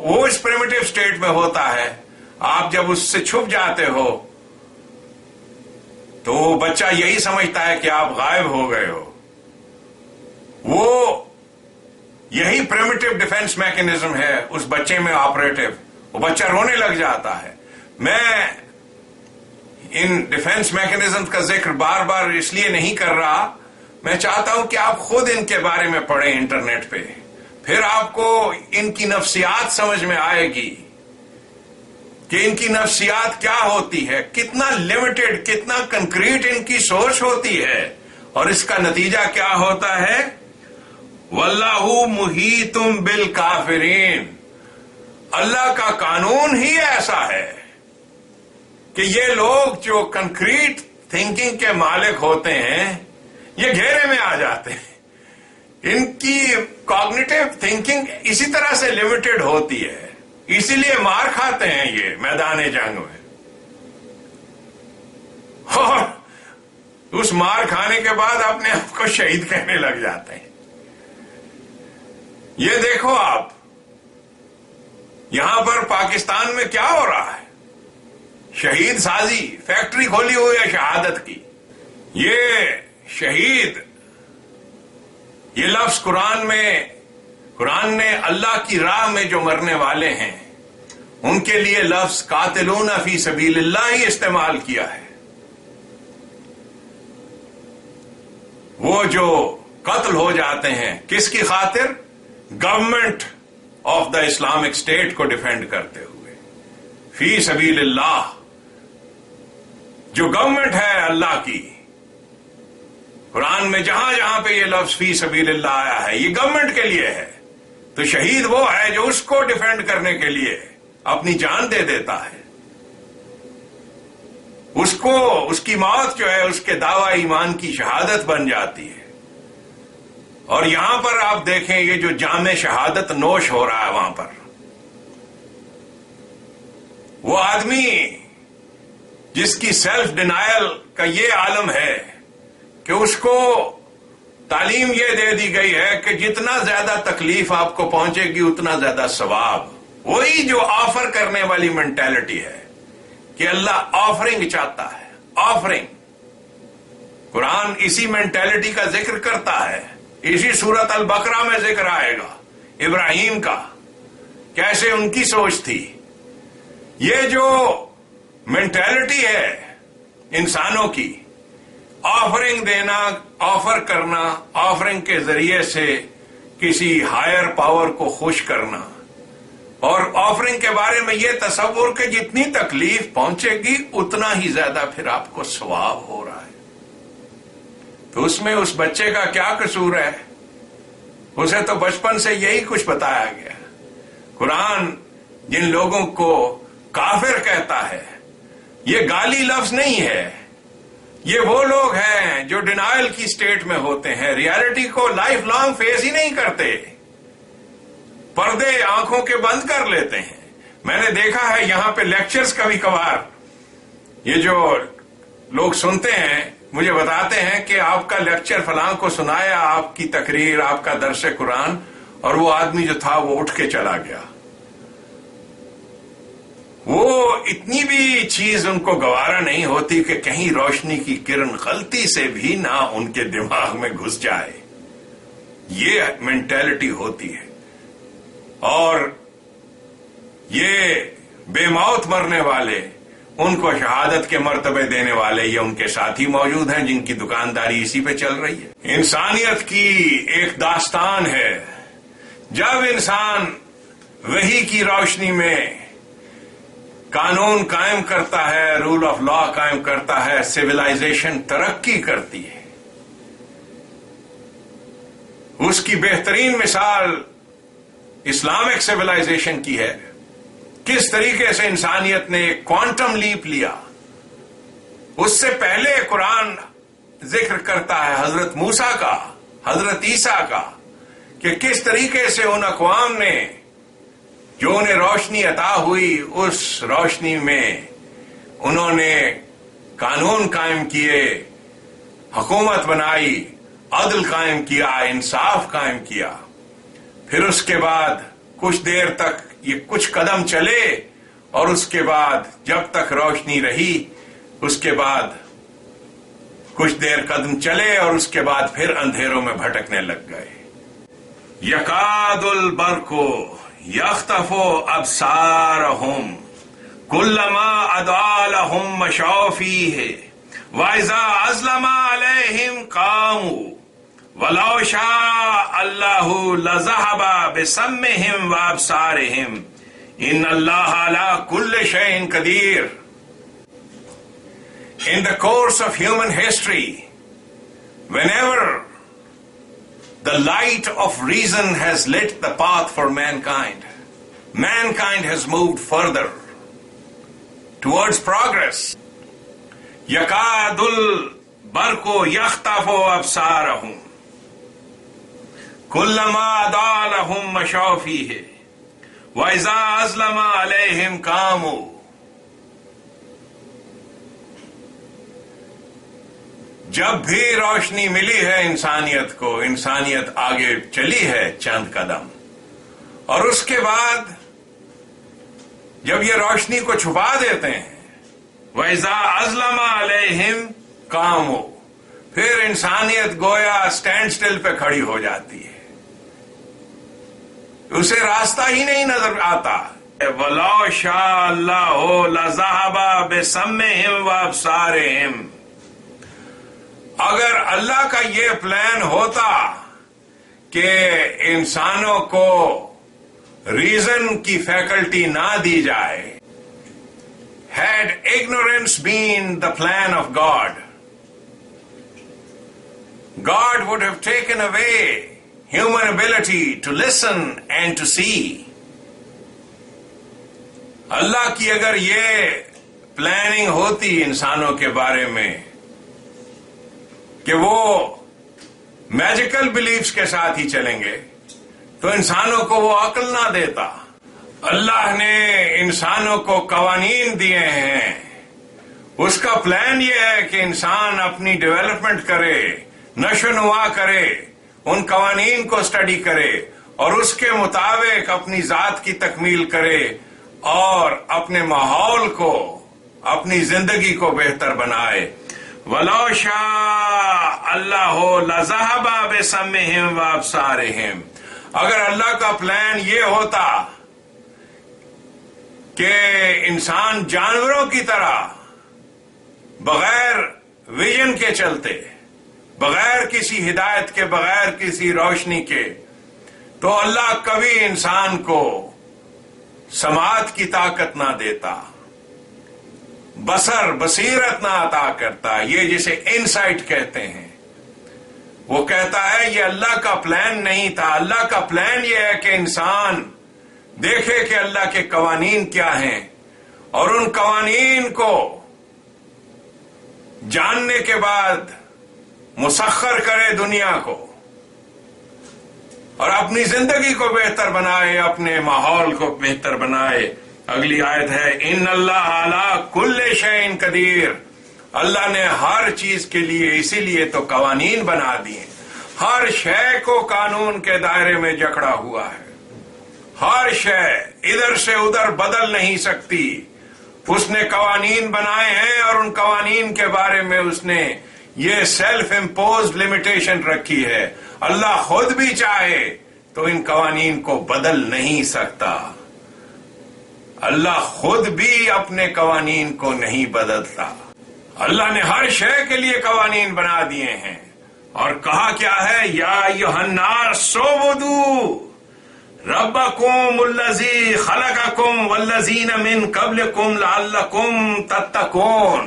وہ اس primitive state میں ہوتا ہے. آپ جب اس سے چھپ جاتے ہو تو بچہ یہی سمجھتا ہے کہ آپ غائب ہو گئے ہو. وہ یہی پریمیٹیو ڈیفenس میکینزم ہے اس بچے میں آپریٹو. وہ بچہ رونے لگ جاتا ہے. میں ان ڈیفenس میکینزم کا ذکر بار بار اس لیے نہیں کر رہا. میں چاہتا ہوں کہ آپ خود ان کے بارے میں پڑھیں انٹرنیٹ پہ. پھر آپ کو ان کی نفسیات سمجھ میں آئے گی کہ ان کی نفسیات کیا ہوتی ہے, کتنا لمیٹڈ, کتنا کنکریٹ ان کی سوچ ہوتی ہے, اور اس کا نتیجہ کیا ہوتا ہے. واللہ محیط بالکافرین. اللہ کا قانون ہی ایسا ہے کہ یہ لوگ جو کنکریٹ تھنکنگ کے مالک ہوتے ہیں یہ گھیرے میں آ جاتے ہیں. ان کی کاگنیٹو تھنکنگ اسی طرح سے لمیٹڈ ہوتی ہے, اسی لیے مار کھاتے ہیں یہ میدان جنگ میں, اور اس مار کھانے کے بعد اپنے آپ کو شہید کہنے لگ جاتے ہیں. یہ دیکھو آپ یہاں پر پاکستان میں کیا ہو رہا ہے. شہید سازی, فیکٹری کھولی ہوئی ہے شہادت کی. یہ شہید, یہ لفظ قرآن نے اللہ کی راہ میں جو مرنے والے ہیں ان کے لیے لفظ قاتلون فی سبیل اللہ ہی استعمال کیا ہے. وہ جو قتل ہو جاتے ہیں کس کی خاطر؟ Government of the Islamic state کو ڈیفینڈ کرتے ہوئے. فی سبیل اللہ, جو گورنمنٹ ہے اللہ کی, قرآن میں جہاں جہاں پہ یہ لفظ فی سبیل اللہ آیا ہے یہ گورنمنٹ کے لیے ہے. تو شہید وہ ہے جو اس کو ڈیفینڈ کرنے کے لیے اپنی جان دے دیتا ہے. اس کو, اس کی موت جو ہے اس کے دعوی ایمان کی شہادت بن جاتی ہے. اور یہاں پر آپ دیکھیں یہ جو جام شہادت نوش ہو رہا ہے وہاں پر, وہ آدمی جس کی سیلف ڈینائل کا یہ عالم ہے کہ اس کو تعلیم یہ دے دی گئی ہے کہ جتنا زیادہ تکلیف آپ کو پہنچے گی اتنا زیادہ ثواب. وہی جو آفر کرنے والی مینٹالٹی ہے کہ اللہ آفرنگ چاہتا ہے, آفرنگ. قرآن اسی مینٹالٹی کا ذکر کرتا ہے. اسی سورت البقرہ میں ذکر آئے گا ابراہیم کا, کیسے ان کی سوچ تھی. یہ جو مینٹالٹی ہے انسانوں کی, آفرنگ دینا, آفر کرنا, آفرنگ کے ذریعے سے کسی ہائر پاور کو خوش کرنا, اور آفرنگ کے بارے میں یہ تصور کہ جتنی تکلیف پہنچے گی اتنا ہی زیادہ پھر آپ کو ثواب ہو رہا ہے. تو اس میں اس بچے کا کیا قصور ہے؟ اسے تو بچپن سے یہی کچھ بتایا گیا. قرآن جن لوگوں کو کافر کہتا ہے یہ گالی لفظ نہیں ہے. یہ وہ لوگ ہیں جو ڈینائل کی سٹیٹ میں ہوتے ہیں, ریالٹی کو لائف لانگ فیس ہی نہیں کرتے, پردے آنکھوں کے بند کر لیتے ہیں. میں نے دیکھا ہے یہاں پہ لیکچرز کبھی کبھار یہ جو لوگ سنتے ہیں مجھے بتاتے ہیں کہ آپ کا لیکچر فلاں کو سنایا, آپ کی تقریر, آپ کا درس قرآن, اور وہ آدمی جو تھا وہ اٹھ کے چلا گیا. وہ اتنی بھی چیز ان کو گوارا نہیں ہوتی کہ کہیں روشنی کی کرن غلطی سے بھی نہ ان کے دماغ میں گھس جائے. یہ مینٹالٹی ہوتی ہے. اور یہ بے موت مرنے والے, ان کو شہادت کے مرتبے دینے والے یہ ان کے ساتھی موجود ہیں جن کی دکانداری اسی پہ چل رہی ہے. انسانیت کی ایک داستان ہے. جب انسان وحی کی روشنی میں قانون قائم کرتا ہے, رول آف لا قائم کرتا ہے, سویلائزیشن ترقی کرتی ہے. اس کی بہترین مثال اسلامک سویلائزیشن کی ہے. کس طریقے سے انسانیت نے ایک کوانٹم لیپ لیا. اس سے پہلے قرآن ذکر کرتا ہے حضرت موسیٰ کا, حضرت عیسیٰ کا, کہ کس طریقے سے ان اقوام نے جو انہیں روشنی عطا ہوئی اس روشنی میں انہوں نے قانون قائم کیے, حکومت بنائی, عدل قائم کیا, انصاف قائم کیا. پھر اس کے بعد کچھ دیر تک یہ کچھ قدم چلے اور اس کے بعد جب تک روشنی رہی اس کے بعد کچھ دیر قدم چلے اور اس کے بعد پھر اندھیروں میں بھٹکنے لگ گئے. یکاد البرق یخطف ابصارہم کلما اضاء لہم مشوا فیہ واذا اظلم علیہم قاموا وَلَوْ شَاءَ اللَّهُ لَذَهَبَ بِسَمْعِهِمْ وَأَبْصَارِهِمْ إِنَّ اللَّهَ عَلَى كُلِّ شَيْءٍ قَدِيرٌ. In the course of human history, whenever the light of reason has lit the path for mankind, mankind has moved further towards progress. يَكَادُ الْبَرْقُ يَخْطَفُ أَبْصَارَهُمْ كلما اضاء لهم مشوا فيه واذا اظلم عليهم قاموا. جب بھی روشنی ملی ہے انسانیت کو، انسانیت آگے چلی ہے چند قدم، اور اس کے بعد جب یہ روشنی کو چھپا دیتے ہیں وَإِذَا أَظْلَمَ عَلَيْهِمْ قَامُوا، پھر انسانیت گویا اسٹینڈ سٹل پہ کھڑی ہو جاتی ہے، اسے راستہ ہی نہیں نظر آتا. وَلَوْ شَاءَ اللَّهُ لَذَهَبَ بِسَمْعِهِمْ وَأَبْصَارِهِمْ. اگر اللہ کا یہ پلان ہوتا کہ انسانوں کو ریزن کی فیکلٹی نہ دی جائے، had ignorance been the plan of God, God would have taken away human ability to listen and to see. اللہ کی اگر یہ پلاننگ ہوتی انسانوں کے بارے میں کہ وہ میجیکل بلیفز کے ساتھ ہی چلیں گے تو انسانوں کو وہ عقل نہ دیتا. اللہ نے انسانوں کو قوانین دیے ہیں، اس کا پلان یہ ہے کہ انسان اپنی ڈیولپمنٹ کرے، نشو و نما کرے، ان قوانین کو اسٹڈی کرے اور اس کے مطابق اپنی ذات کی تکمیل کرے اور اپنے ماحول کو، اپنی زندگی کو بہتر بنائے. وَلَوْ شَاءَ اللَّهُ لَذَهَبَ بِسَمْعِهِمْ وَأَبْصَارِهِمْ. اگر اللہ کا پلان یہ ہوتا کہ انسان جانوروں کی طرح بغیر ویژن کے چلتے، بغیر کسی ہدایت کے، بغیر کسی روشنی کے، تو اللہ کبھی انسان کو سماعت کی طاقت نہ دیتا، بصیرت نہ عطا کرتا. یہ جسے انسائٹ کہتے ہیں، وہ کہتا ہے یہ اللہ کا پلان نہیں تھا. اللہ کا پلان یہ ہے کہ انسان دیکھے کہ اللہ کے قوانین کیا ہیں اور ان قوانین کو جاننے کے بعد مسخر کرے دنیا کو اور اپنی زندگی کو بہتر بنائے، اپنے ماحول کو بہتر بنائے. اگلی آیت ہے ان اللہ علی کل شیء قدیر. اللہ نے ہر چیز کے لیے اسی لیے تو قوانین بنا دیے، ہر شے کو قانون کے دائرے میں جکڑا ہوا ہے. ہر شے ادھر سے ادھر بدل نہیں سکتی. اس نے قوانین بنائے ہیں اور ان قوانین کے بارے میں اس نے یہ سیلف امپوزڈ لمیٹیشن رکھی ہے. اللہ خود بھی چاہے تو ان قوانین کو بدل نہیں سکتا. اللہ خود بھی اپنے قوانین کو نہیں بدلتا. اللہ نے ہر شے کے لیے قوانین بنا دیے ہیں اور کہا کیا ہے، یا ایھا الناس اعبدوا ربکم الذی خلقکم والذین من قبلکم لعلکم تتقون.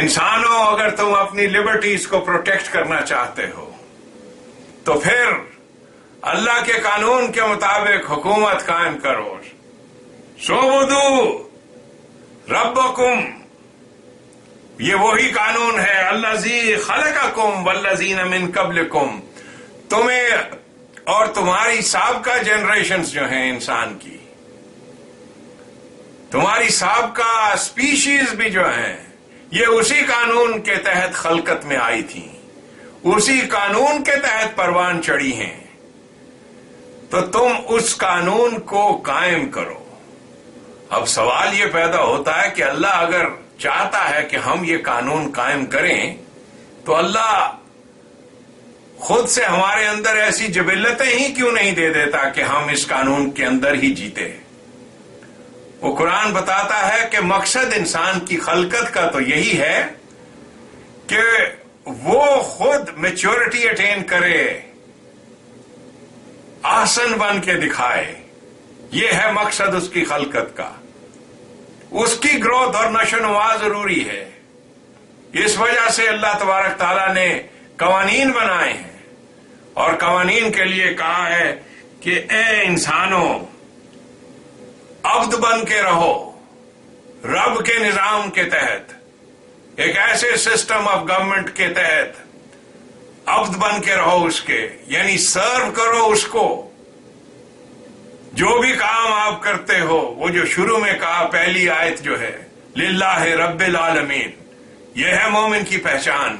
انسانوں، اگر تم اپنی لبرٹیز کو پروٹیکٹ کرنا چاہتے ہو تو پھر اللہ کے قانون کے مطابق حکومت قائم کرو. اعبدوا ربکم، یہ وہی قانون ہے، الذی خلقکم والذین من قبلکم. تمہیں اور تمہاری سابقہ جنریشنز جو ہیں انسان کی، تمہاری سابقہ اسپیشیز بھی جو ہیں، یہ اسی قانون کے تحت خلقت میں آئی تھیں، اسی قانون کے تحت پروان چڑھی ہیں. تو تم اس قانون کو قائم کرو۔ اب سوال یہ پیدا ہوتا ہے کہ اللہ اگر چاہتا ہے کہ ہم یہ قانون قائم کریں تو اللہ خود سے ہمارے اندر ایسی جبلتیں ہی کیوں نہیں دے دیتا کہ ہم اس قانون کے اندر ہی جیتے؟ وہ قرآن بتاتا ہے کہ مقصد انسان کی خلقت کا تو یہی ہے کہ وہ خود میچورٹی اٹین کرے، احسن بن کے دکھائے۔ یہ ہے مقصد اس کی خلقت کا۔ اس کی گروتھ اور نشو و نما ضروری ہے۔ اس وجہ سے اللہ تبارک تعالیٰ نے قوانین بنائے ہیں اور قوانین کے لیے کہا ہے کہ اے انسانوں، عبد بن کے رہو رب کے نظام کے تحت، ایک ایسے سسٹم آف گورنمنٹ کے تحت عبد بن کے رہو اس کے، یعنی سرو کرو اس کو۔ جو بھی کام آپ کرتے ہو، وہ جو شروع میں کہا پہلی آیت جو ہے للہ رب العالمین، یہ ہے مومن کی پہچان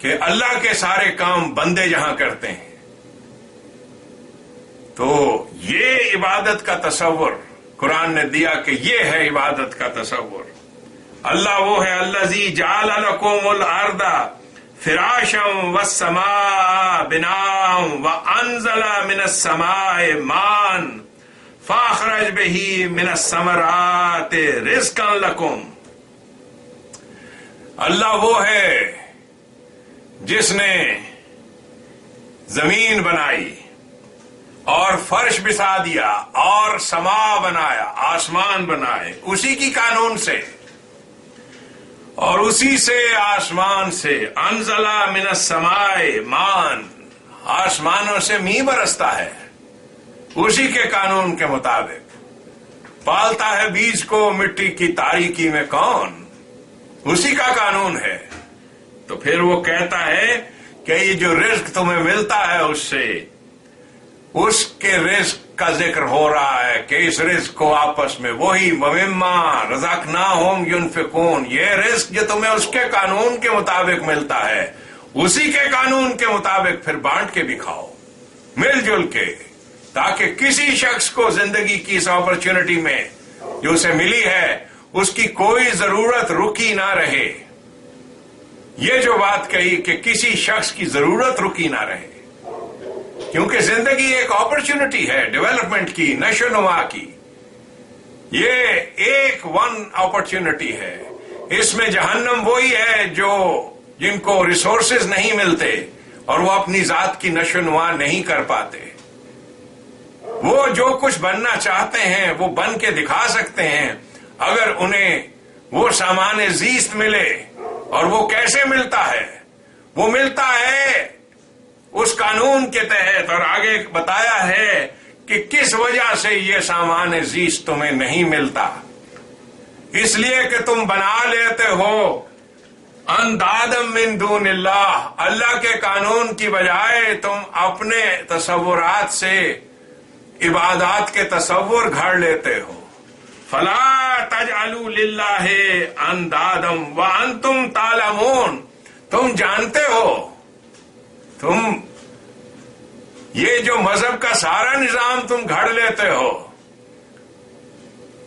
کہ اللہ کے سارے کام بندے جہاں کرتے ہیں۔ تو یہ عبادت کا تصور قرآن نے دیا کہ یہ ہے عبادت کا تصور۔ اللہ وہ ہے الذی جعل لکم الارض فراشا والسماء بناء وانزل من السماء ماء فاخرج به من الثمرات رزقا لکم۔ اللہ وہ ہے جس نے زمین بنائی اور فرش بچھا دیا اور سما بنایا، آسمان بنائے اسی کی قانون سے، اور اسی سے آسمان سے انزل من السماء ماء، آسمانوں سے می برستا ہے اسی کے قانون کے مطابق۔ پالتا ہے بیج کو مٹی کی تاریکی میں کون؟ اسی کا قانون ہے۔ تو پھر وہ کہتا ہے کہ یہ جو رزق تمہیں ملتا ہے اس سے، اس کے رزق کا ذکر ہو رہا ہے کہ اس رزق کو آپس میں وہی وَمِمَّا رَزَقْنَاهُمْ يُنْفِقُونَ، یہ رزق جو تمہیں اس کے قانون کے مطابق ملتا ہے اسی کے قانون کے مطابق پھر بانٹ کے بھی کھاؤ مل جل کے، تاکہ کسی شخص کو زندگی کی اس اپرچونٹی میں جو اسے ملی ہے اس کی کوئی ضرورت رکی نہ رہے۔ یہ جو بات کہی کہ کسی شخص کی ضرورت رکی نہ رہے، کیونکہ زندگی ایک اپرچونٹی ہے ڈیولپمنٹ کی، نشو و نما کی، یہ ایک ون اپرچونٹی ہے۔ اس میں جہنم وہی ہے جن کو ریسورسز نہیں ملتے اور وہ اپنی ذات کی نشو و نما نہیں کر پاتے۔ وہ جو کچھ بننا چاہتے ہیں وہ بن کے دکھا سکتے ہیں اگر انہیں وہ سامان زیست ملے۔ اور وہ کیسے ملتا ہے؟ وہ ملتا ہے اس قانون کے تحت، اور آگے بتایا ہے کہ کس وجہ سے یہ سامان زیست تمہیں نہیں ملتا، اس لیے کہ تم بنا لیتے ہو اندادم من دون اللہ، اللہ کے قانون کی بجائے تم اپنے تصورات سے عبادات کے تصور گھڑ لیتے ہو۔ فلا تجعلوا للہ اندادم وانتم تعلمون، تم جانتے ہو، تم یہ جو مذہب کا سارا نظام تم گھڑ لیتے ہو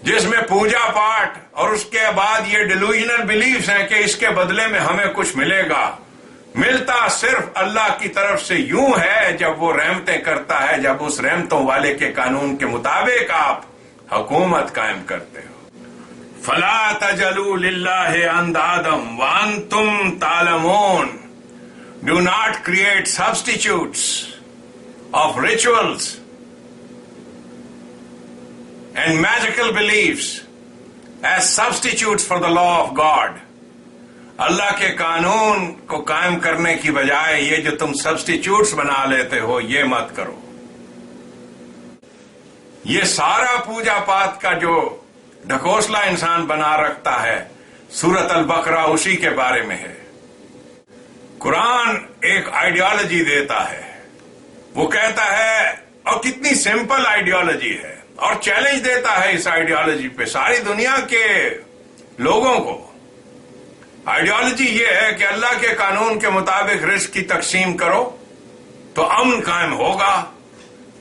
جس میں پوجا پاٹ اور اس کے بعد یہ ڈیلوژنل بلیفز ہیں کہ اس کے بدلے میں ہمیں کچھ ملے گا، ملتا صرف اللہ کی طرف سے یوں ہے جب وہ رحمتیں کرتا ہے، جب اس رحمتوں والے کے قانون کے مطابق آپ حکومت قائم کرتے ہو۔ فلا تجعلوا للہ اندادم وانتم تعلمون، do not create substitutes of rituals and magical beliefs as substitutes for the law of God۔ اللہ کے قانون کو قائم کرنے کی بجائے یہ جو تم سبسٹیچیوٹس بنا لیتے ہو یہ مت کرو۔ یہ سارا پوجا پات کا جو ڈھکوسلا انسان بنا رکھتا ہے، سورۃ البقرہ اسی کے بارے میں ہے۔ قرآن ایک آئیڈیالوجی دیتا ہے، وہ کہتا ہے، اور کتنی سمپل آئیڈیالوجی ہے، اور چیلنج دیتا ہے اس آئیڈیالوجی پہ ساری دنیا کے لوگوں کو۔ آئیڈیالوجی یہ ہے کہ اللہ کے قانون کے مطابق رزق کی تقسیم کرو تو امن قائم ہوگا،